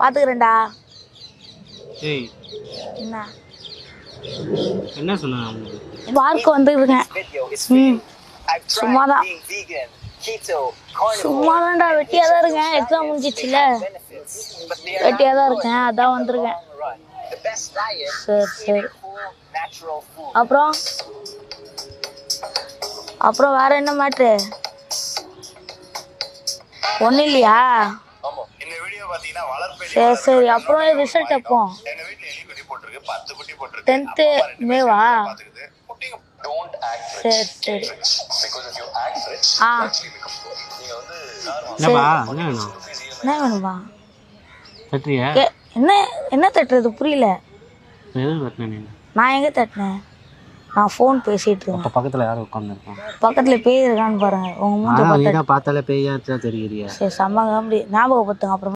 பார்த்துக்கிறேன்டா. ஏய் என்ன என்ன சொன்ன? பார்க்க வந்துருக்கேன். சும்மாதான் சும்மாதான்டா, வெட்டியாக தான் இருக்கேன். எக்ஸாம் முடிஞ்சிச்சுல, வெட்டியாக தான் இருக்கேன், அதான் வந்திருக்கேன். சரி சரி. அப்புறம் வேற என்ன மேட்ரு? ஒன்றும் இல்லையா? சரி சரி. அப்புறம் ரிசல்ட் எப்போ? 10th மேவா? சரி சரி. என்ன வேணுமா? என்ன என்ன தட்டுறது புரியல. நான் எங்கே தட்டினேன்? நான் ஃபோன் பேசிட்டு இருக்கேன். பக்கத்தில் யாரும் உட்காந்துருக்கோம். பக்கத்தில் பேய் இருக்கான்னு பாருங்க. உங்க மூஞ்ச பார்த்தாலே பேயா தெரியுறியா? சரி, செம்ம காமெடி. ஞாபகப்படுத்துங்க அப்புறம்.